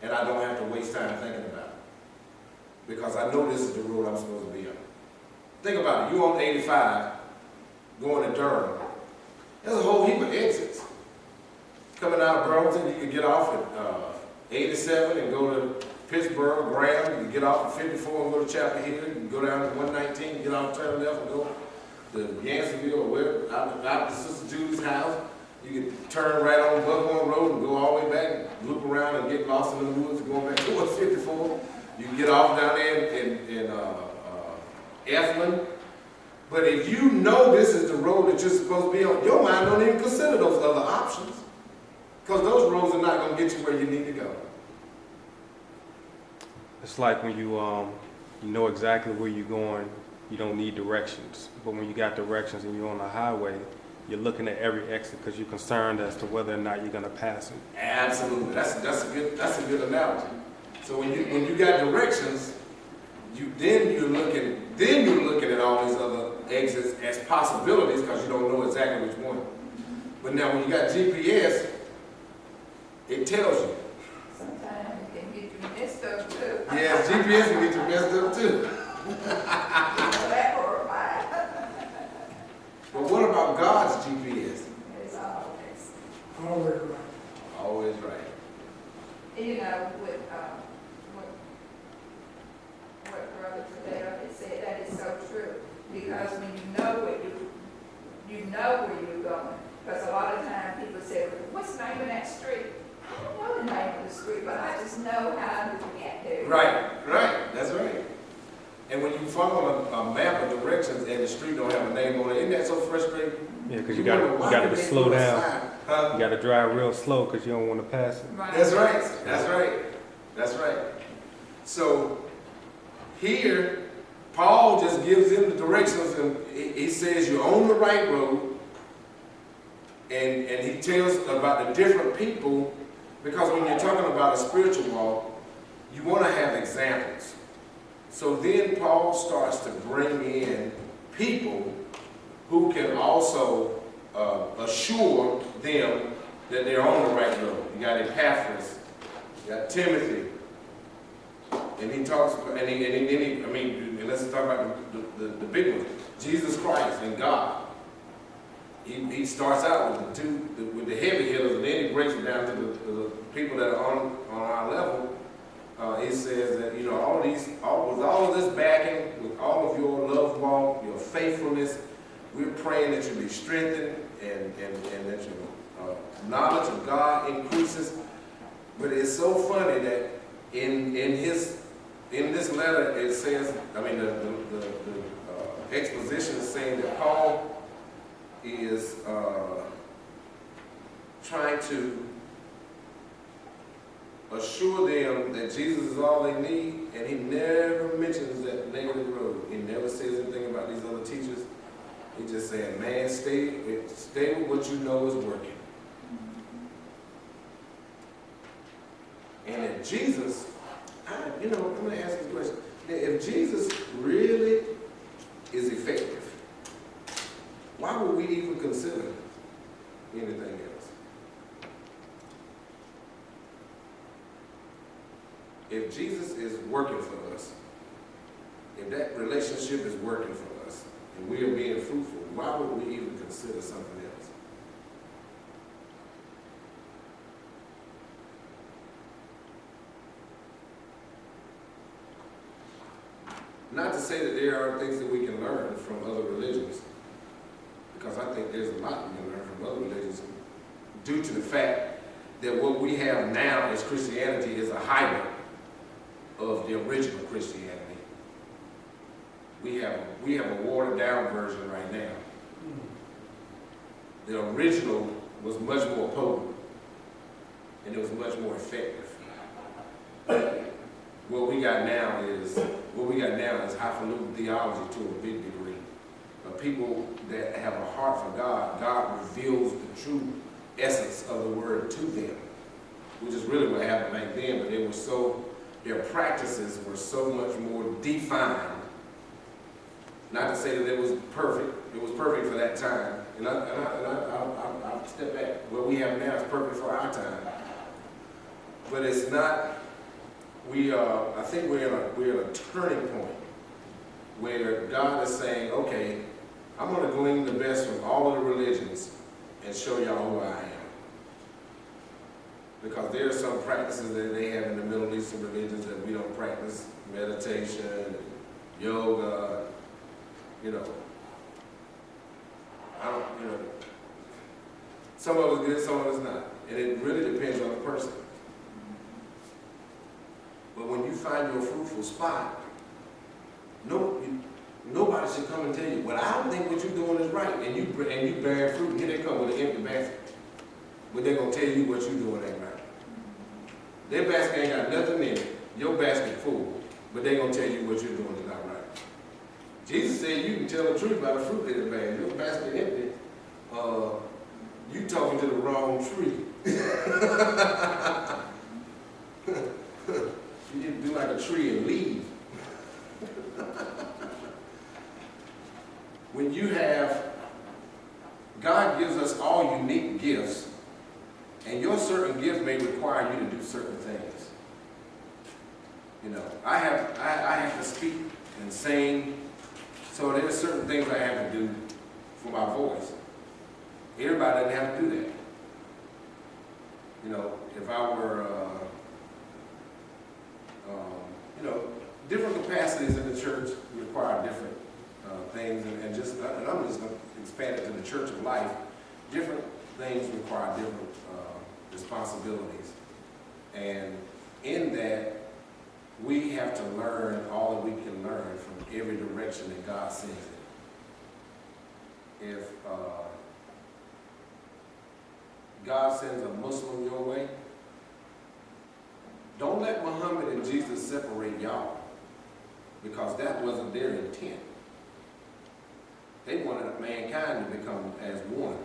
and I don't have to waste time thinking about it. Because I know this is the road I'm supposed to be on. Think about it. You're on 85 going to Durham. There's a whole heap of exits. Coming out of Burlington, you can get off at 87 and go to Pittsburgh, Graham. You can get off at 54 and go to Chapel Hill. You can go down to 119, get off, turn left and go to Yanceyville or wherever, out to Sister Judy's house. You can turn right on Buckhorn Road and go all the way back, loop around and get lost in the woods going back towards 54. You can get off down there in Eflin. But if you know this is the road that you're supposed to be on, your mind don't even consider those other options. Because those roads are not going to get you where you need to go. It's like when you know exactly where you're going, you don't need directions. But when you got directions and you're on the highway, you're looking at every exit because you're concerned as to whether or not you're going to pass it. Absolutely, that's a good analogy. So when you got directions, you're looking at all these other exits as possibilities because you don't know exactly which one. But now when you got GPS, it tells you. Sometimes it can get you messed up too. Yeah, GPS can get you messed up too. That or right. But what about God's GPS? It's always. Always right. Always right. You know, what Brother Tadeo had said, that is so true. Because when you know where you're going. Because a lot of times people say, what's the name of that street? I don't know the name of the street, but I just know how to get there. Right, that's right. And when you follow a map of directions and the street don't have a name on it, isn't that so frustrating? Yeah, because you got to slow down. Huh? You got to drive real slow because you don't want to pass it. Right. That's right. So here, Paul just gives them the directions and he says you're on the right road, and he tells about the different people, because when you're talking about a spiritual walk, you want to have examples. So then Paul starts to bring in people who can also assure them that they're on the right road. You got Epaphras, you got Timothy, and he talks, and let's talk about the big ones, Jesus Christ and God. He starts out with the heavy hitters, and then he breaks it down to the people that are on our level. He says that, with all of this backing, with all of your love walk, your faithfulness, we're praying that you be strengthened and that your knowledge of God increases. But it's so funny that in this letter it says, the exposition is saying that Paul is trying to assure them that Jesus is all they need, and he never mentions that negative road. He never says anything about these other teachers. He just saying, man, stay with what you know is working. And if Jesus, I'm going to ask you a question. If Jesus really is effective, why would we even consider anything else? If Jesus is working for us, if that relationship is working for us, and we are being fruitful, why would we even consider something else? Not to say that there are things that we can learn from other religions, because I think there's a lot we can learn from other religions, due to the fact that what we have now as Christianity is a hybrid of the original Christianity. We have a watered down version right now. The original was much more potent, and it was much more effective. What we got now is highfalutin theology to a big degree. People that have a heart for God, God reveals the true essence of the word to them, which is really what happened back then. But their practices were so much more defined. Not to say that it was perfect. It was perfect for that time. And I'll step back. What we have now is perfect for our time. But it's not I think we're at a turning point where God is saying, okay, I'm going to glean the best from all of the religions and show y'all who I am. Because there are some practices that they have in the Middle Eastern religions that we don't practice. Meditation, yoga, you know. Some of it's good, some of it's not. And it really depends on the person. But when you find your fruitful spot, nobody should come and tell you, well, I don't think what you're doing is right. And you bear fruit, and here they come with an empty basket. But they're going to tell you what you're doing ain't right. Their basket ain't got nothing in it. Your basket full. But they're going to tell you what you're doing is not right. Jesus said you can tell the truth by the fruit that it bears. Your basket empty. You talking to the wrong tree. You need to do like a tree and leave. When you have, God gives us all unique gifts, and your certain gift may require you to do certain things. You know, I have to speak and sing, so there's certain things I have to do for my voice. Everybody doesn't have to do that. You know, if I were, different capacities in the church require different things, and I'm just going to expand it to the church of life. Different things require different responsibilities, and in that, we have to learn all that we can learn from every direction that God sends it. If God sends a Muslim your way, don't let Muhammad and Jesus separate y'all, because that wasn't their intent. They wanted mankind to become as one.